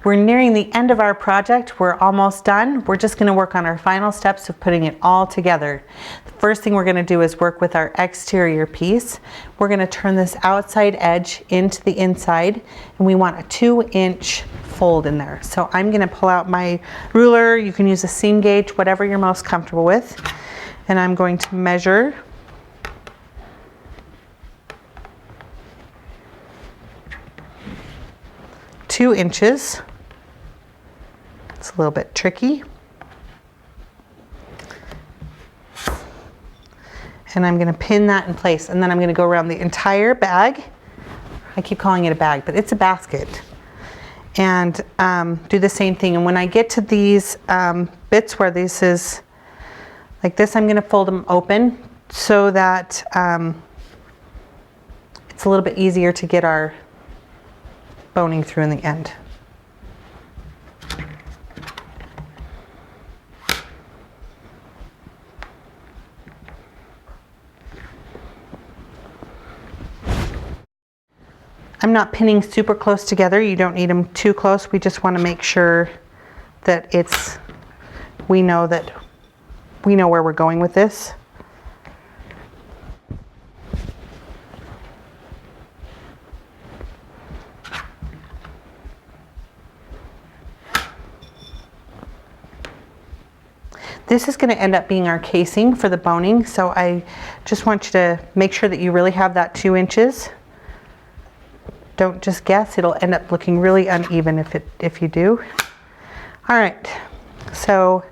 We're nearing the end of our project. We're almost done. We're just going to work on our final steps of putting it all together. The first thing we're going to do is work with our exterior piece. We're going to turn this outside edge into the inside, and we want a 2-inch fold in there. So I'm going to pull out my ruler. You can use a seam gauge, whatever you're most comfortable with. And I'm going to measure two inches. It's a little bit tricky. And I'm going to pin that in place, and then I'm going to go around the entire bag. I keep calling it a bag, but it's a basket. And do the same thing. And when I get to these bits where this is like this, I'm going to fold them open so that it's a little bit easier to get our boning through in the end. I'm not pinning super close together. You don't need them too close. We just want to make sure that we know where we're going with this. This is going to end up being our casing for the boning, so I just want you to make sure that you really have that 2 inches. Don't just guess, it'll end up looking really uneven if you do. All right, so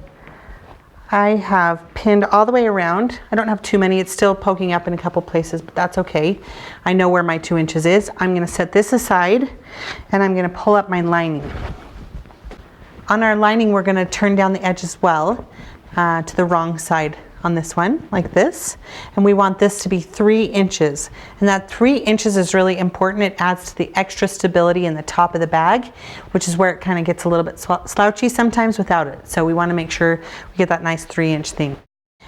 I have pinned all the way around. I don't have too many, it's still poking up in a couple places, but that's okay. I know where my 2 inches is. I'm going to set this aside, and I'm going to pull up my lining. On our lining, we're going to turn down the edge as well, to the wrong side on this one, like this. And we want this to be 3 inches. And that 3 inches is really important. It adds to the extra stability in the top of the bag, which is where it kind of gets a little bit slouchy sometimes without it. So we want to make sure we get that nice 3-inch thing.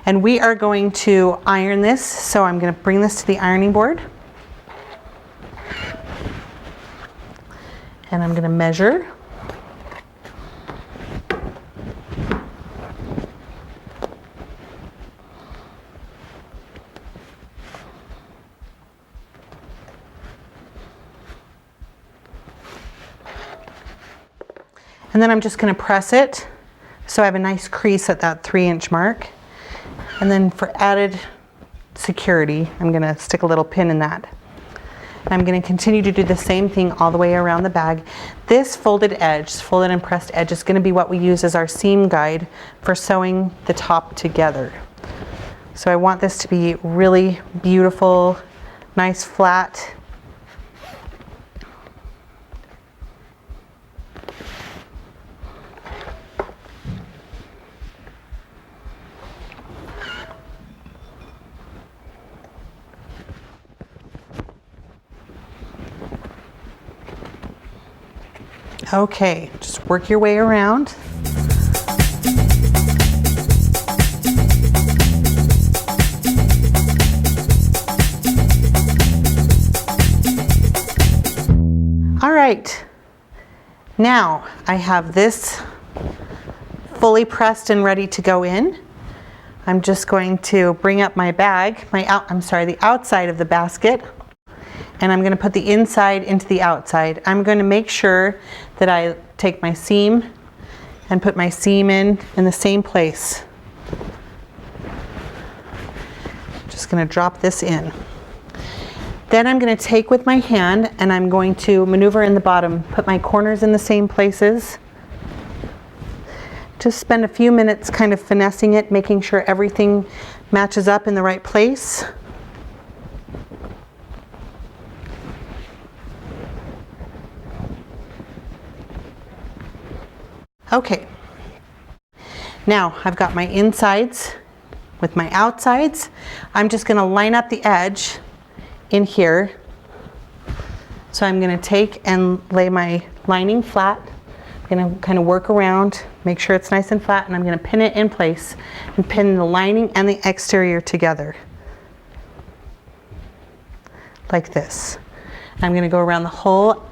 And we are going to iron this. So I'm going to bring this to the ironing board. And I'm going to measure. And then I'm just going to press it so I have a nice crease at that 3-inch mark. And then for added security, I'm going to stick a little pin in that. And I'm going to continue to do the same thing all the way around the bag. This folded edge, folded and pressed edge, is going to be what we use as our seam guide for sewing the top together. So I want this to be really beautiful, nice flat. Okay, just work your way around. All right, now I have this fully pressed and ready to go in. I'm just going to bring up my bag, the outside of the basket, and I'm going to put the inside into the outside. I'm going to make sure that I take my seam and put my seam in the same place. Just going to drop this in. Then I'm going to take with my hand and I'm going to maneuver in the bottom, put my corners in the same places. Just spend a few minutes kind of finessing it, making sure everything matches up in the right place. Okay, now I've got my insides with my outsides. I'm just going to line up the edge in here. So I'm going to take and lay my lining flat. I'm going to kind of work around, make sure it's nice and flat, and I'm going to pin it in place and pin the lining and the exterior together like this. I'm going to go around the whole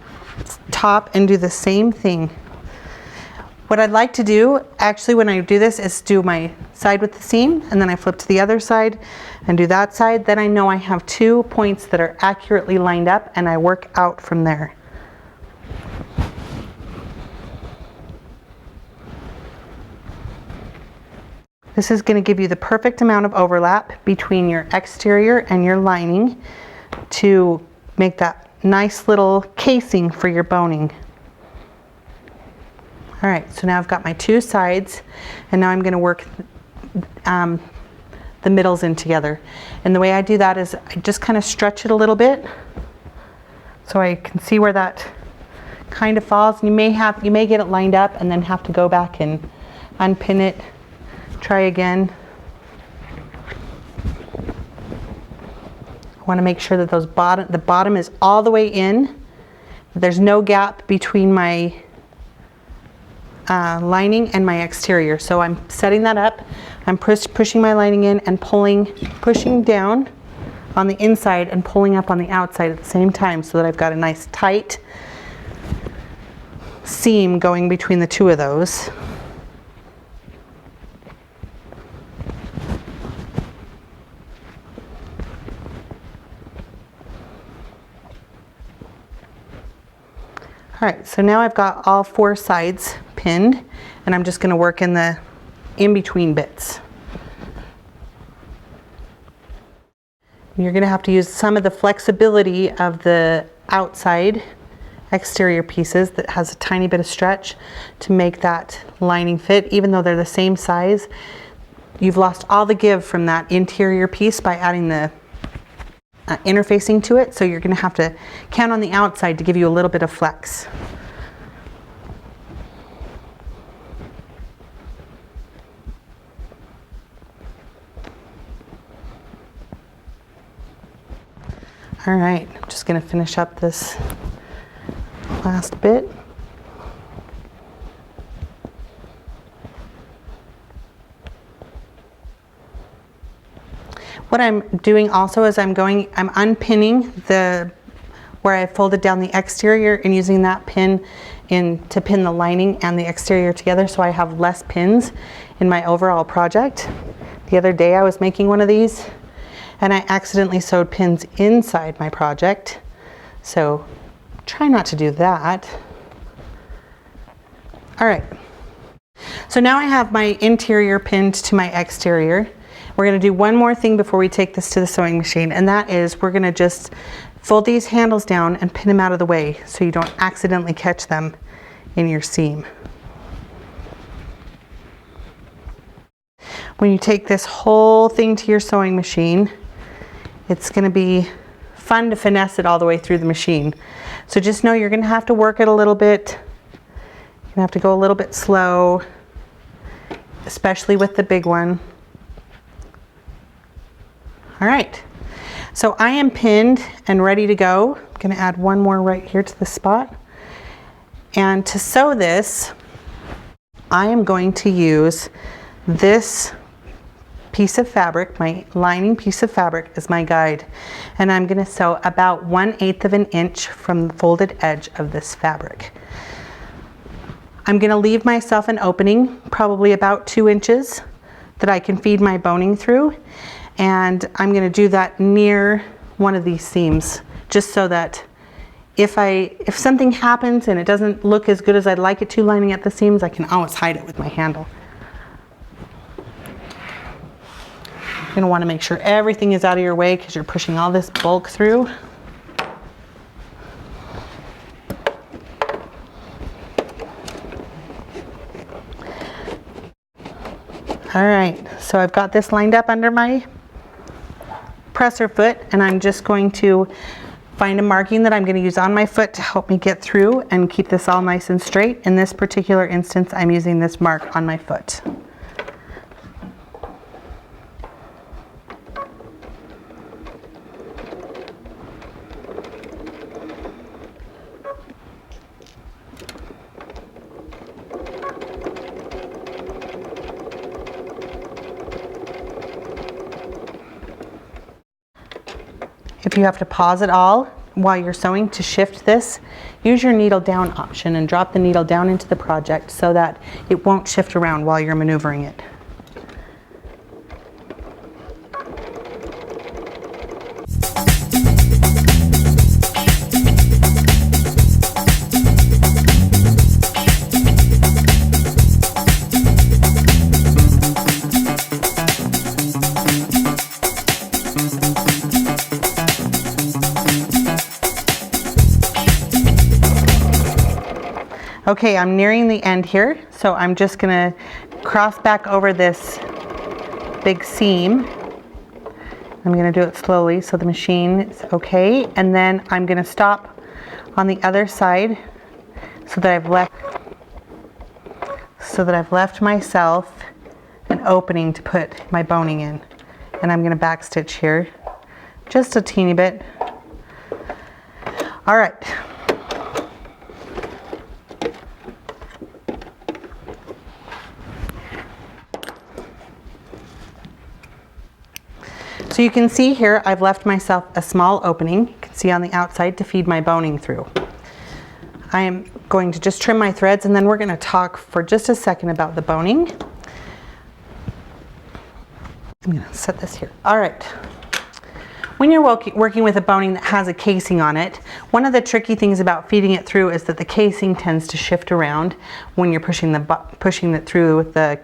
top and do the same thing. What I'd like to do, actually, when I do this, is do my side with the seam, and then I flip to the other side and do that side. Then I know I have 2 points that are accurately lined up, and I work out from there. This is going to give you the perfect amount of overlap between your exterior and your lining to make that nice little casing for your boning. All right, so now I've got my 2 sides, and now I'm going to work the middles in together. And the way I do that is I just kind of stretch it a little bit so I can see where that kind of falls. You may get it lined up and then have to go back and unpin it. Try again. I want to make sure that the bottom is all the way in. There's no gap between my lining and my exterior. So I'm setting that up. I'm pushing my lining in and pushing down on the inside and pulling up on the outside at the same time, so that I've got a nice tight seam going between the 2 of those. All right, so now I've got all 4 sides pinned, and I'm just going to work in the in-between bits. You're going to have to use some of the flexibility of the outside exterior pieces that has a tiny bit of stretch to make that lining fit. Even though they're the same size, you've lost all the give from that interior piece by adding the interfacing to it, so you're going to have to count on the outside to give you a little bit of flex. All right, I'm just going to finish up this last bit. What I'm doing also is I'm unpinning where I folded down the exterior and using that pin to pin the lining and the exterior together, so I have less pins in my overall project. The other day I was making one of these and I accidentally sewed pins inside my project, so try not to do that. All right, so now I have my interior pinned to my exterior. We're going to do one more thing before we take this to the sewing machine, and that is we're going to just fold these handles down and pin them out of the way so you don't accidentally catch them in your seam. When you take this whole thing to your sewing machine, it's going to be fun to finesse it all the way through the machine. So just know you're going to have to work it a little bit. You're going to have to go a little bit slow, especially with the big one. All right, so I am pinned and ready to go. I'm going to add one more right here to the spot. And to sew this, I am going to use this piece of fabric, my lining piece of fabric, as my guide. And I'm going to sew about 1/8 of an inch from the folded edge of this fabric. I'm going to leave myself an opening, probably about 2 inches, that I can feed my boning through. And I'm going to do that near one of these seams, just so that if something happens and it doesn't look as good as I'd like it to lining at the seams, I can always hide it with my handle. You're going to want to make sure everything is out of your way because you're pushing all this bulk through. All right, so I've got this lined up under my presser foot, and I'm just going to find a marking that I'm going to use on my foot to help me get through and keep this all nice and straight. In this particular instance, I'm using this mark on my foot. If you have to pause it all, while you're sewing to shift this, use your needle down option and drop the needle down into the project so that it won't shift around while you're maneuvering it. Okay, I'm nearing the end here, so I'm just gonna cross back over this big seam. I'm gonna do it slowly so the machine is okay, and then I'm gonna stop on the other side so that I've left myself an opening to put my boning in. And I'm gonna back stitch here, just a teeny bit. All right. So you can see here, I've left myself a small opening, you can see on the outside, to feed my boning through. I am going to just trim my threads and then we're going to talk for just a second about the boning. I'm going to set this here. All right. When you're working with a boning that has a casing on it, one of the tricky things about feeding it through is that the casing tends to shift around when you're pushing it through with the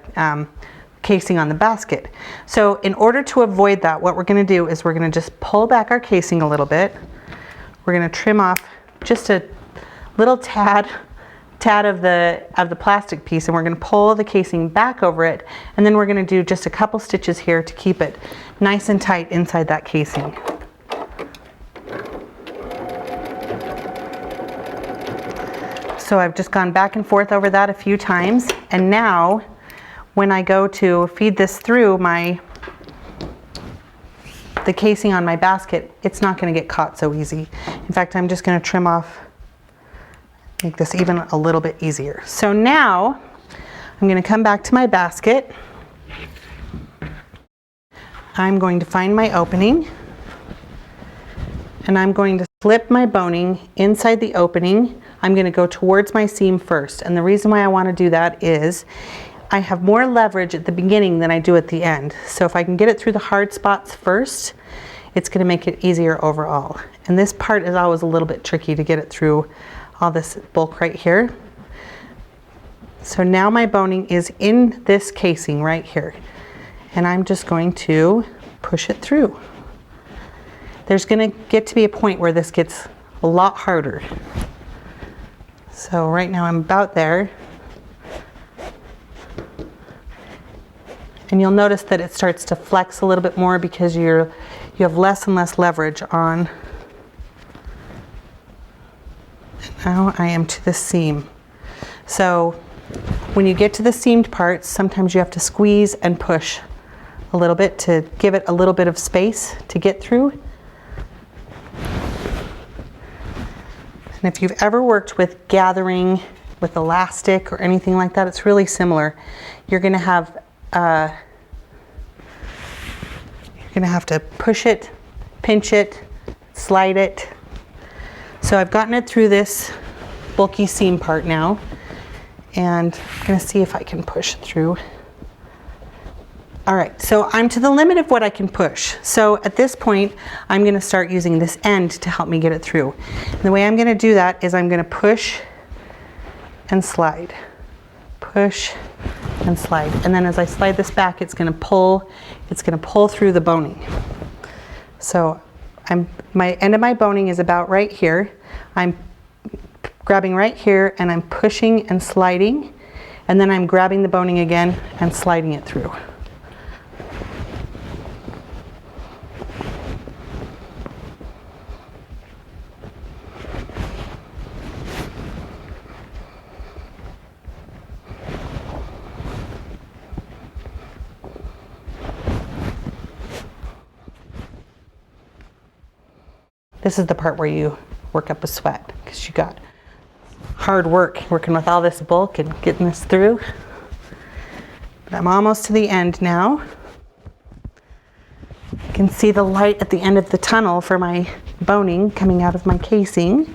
casing on the basket. So in order to avoid that, what we're going to do is we're going to just pull back our casing a little bit. We're going to trim off just a little tad of the plastic piece, and we're going to pull the casing back over it, and then we're going to do just a couple stitches here to keep it nice and tight inside that casing. So I've just gone back and forth over that a few times, and now when I go to feed this through the casing on my basket, it's not going to get caught so easy. In fact, I'm just going to trim off, make this even a little bit easier. So now I'm going to come back to my basket. I'm going to find my opening, and I'm going to slip my boning inside the opening. I'm going to go towards my seam first, and the reason why I want to do that is I have more leverage at the beginning than I do at the end. So if I can get it through the hard spots first, it's going to make it easier overall. And this part is always a little bit tricky to get it through all this bulk right here. So now my boning is in this casing right here, and I'm just going to push it through. There's going to get to be a point where this gets a lot harder. So right now I'm about there. And you'll notice that it starts to flex a little bit more because you have less and less leverage on. Now I am to the seam. So when you get to the seamed parts, sometimes you have to squeeze and push a little bit to give it a little bit of space to get through. And if you've ever worked with gathering with elastic or anything like that, it's really similar. You're going to have to push it, pinch it, slide it. So I've gotten it through this bulky seam part now, and I'm going to see if I can push it through. All right, so I'm to the limit of what I can push. So at this point, I'm going to start using this end to help me get it through. And the way I'm going to do that is I'm going to push and slide. Push and slide, and then as I slide this back, it's going to pull through the boning. So my end of my boning is about right here. I'm grabbing right here and I'm pushing and sliding, and then I'm grabbing the boning again and sliding it through. This is the part where you work up a sweat because you got hard work working with all this bulk and getting this through. But I'm almost to the end now. You can see the light at the end of the tunnel for my boning coming out of my casing.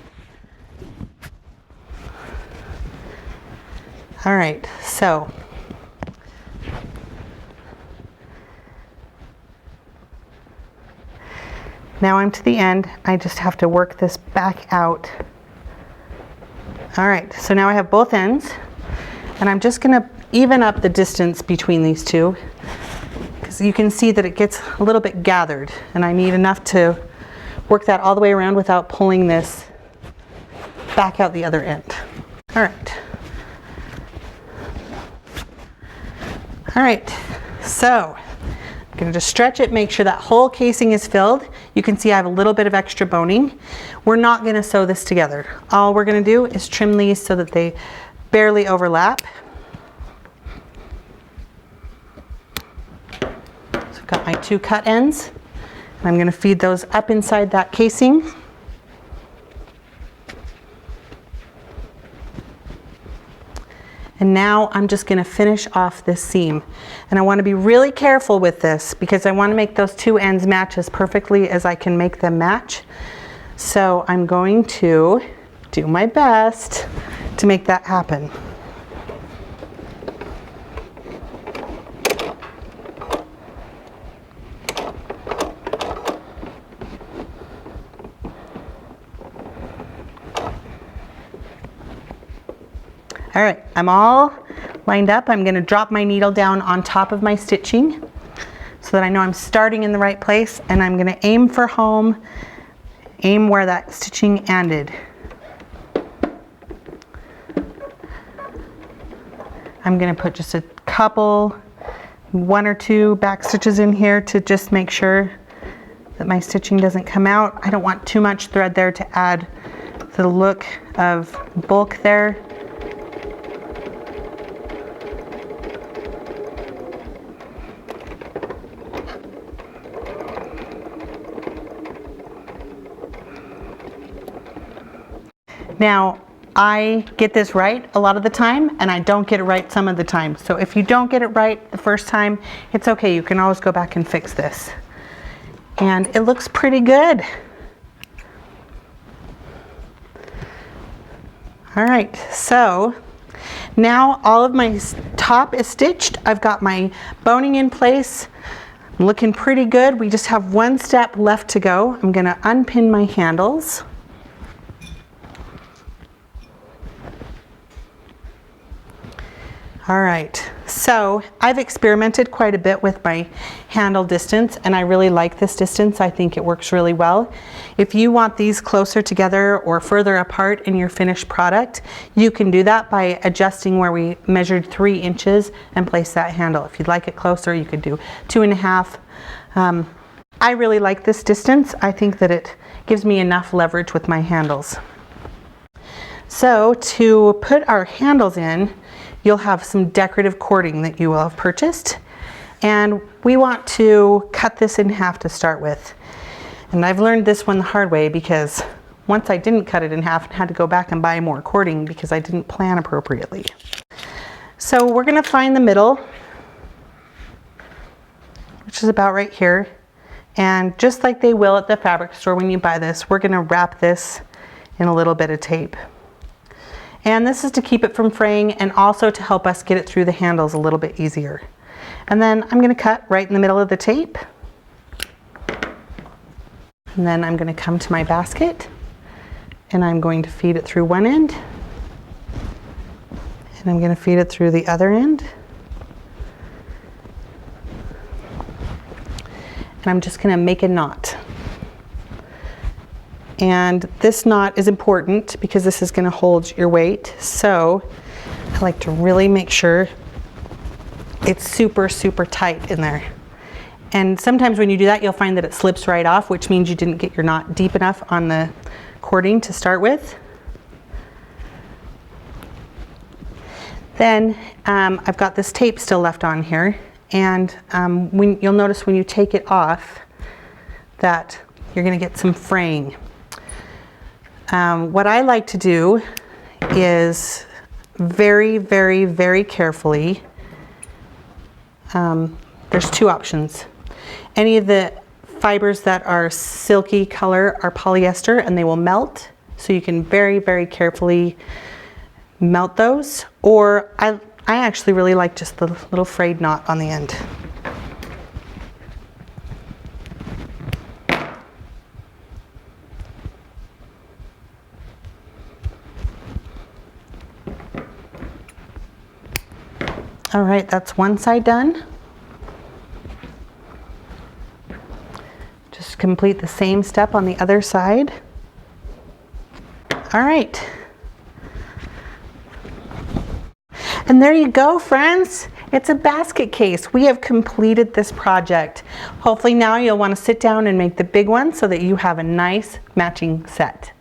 All right, so now I'm to the end. I just have to work this back out. All right, so now I have both ends, and I'm just gonna even up the distance between these two, because you can see that it gets a little bit gathered, and I need enough to work that all the way around without pulling this back out the other end. All right. All right, so I'm gonna just stretch it, make sure that whole casing is filled. You can see I have a little bit of extra boning. We're not gonna sew this together. All we're gonna do is trim these so that they barely overlap. So I've got my 2 cut ends, and I'm gonna feed those up inside that casing. And now I'm just gonna finish off this seam. And I wanna be really careful with this because I wanna make those 2 ends match as perfectly as I can make them match. So I'm going to do my best to make that happen. All right, I'm all lined up. I'm gonna drop my needle down on top of my stitching so that I know I'm starting in the right place, and I'm gonna aim for home, aim where that stitching ended. I'm gonna put just a couple, 1 or 2 back stitches in here to just make sure that my stitching doesn't come out. I don't want too much thread there to add the look of bulk there. Now, I get this right a lot of the time, and I don't get it right some of the time. So if you don't get it right the first time, it's okay. You can always go back and fix this. And it looks pretty good. All right, so now all of my top is stitched. I've got my boning in place. I'm looking pretty good. We just have 1 step left to go. I'm gonna unpin my handles. All right, so I've experimented quite a bit with my handle distance, and I really like this distance. I think it works really well. If you want these closer together or further apart in your finished product, you can do that by adjusting where we measured 3 inches and place that handle. If you'd like it closer, you could do 2.5. I really like this distance. I think that it gives me enough leverage with my handles. So to put our handles in, you'll have some decorative cording that you will have purchased, and we want to cut this in half to start with. And I've learned this one the hard way, because once I didn't cut it in half and had to go back and buy more cording because I didn't plan appropriately. So we're gonna find the middle, which is about right here, and just like they will at the fabric store when you buy this, we're gonna wrap this in a little bit of tape. And this is to keep it from fraying and also to help us get it through the handles a little bit easier. And then I'm going to cut right in the middle of the tape. And then I'm going to come to my basket and I'm going to feed it through one end. And I'm going to feed it through the other end. And I'm just going to make a knot. And this knot is important because this is going to hold your weight. So I like to really make sure it's super, super tight in there. And sometimes when you do that, you'll find that it slips right off, which means you didn't get your knot deep enough on the cording to start with. Then I've got this tape still left on here. And you'll notice when you take it off that you're going to get some fraying. What I like to do is very, very, very carefully, there's 2 options. Any of the fibers that are silky color are polyester and they will melt. So you can very, very carefully melt those. Or I actually really like just the little frayed knot on the end. All right, that's one side done. Just complete the same step on the other side. All right. And there you go, friends. It's a basket case. We have completed this project. Hopefully now you'll want to sit down and make the big one so that you have a nice matching set.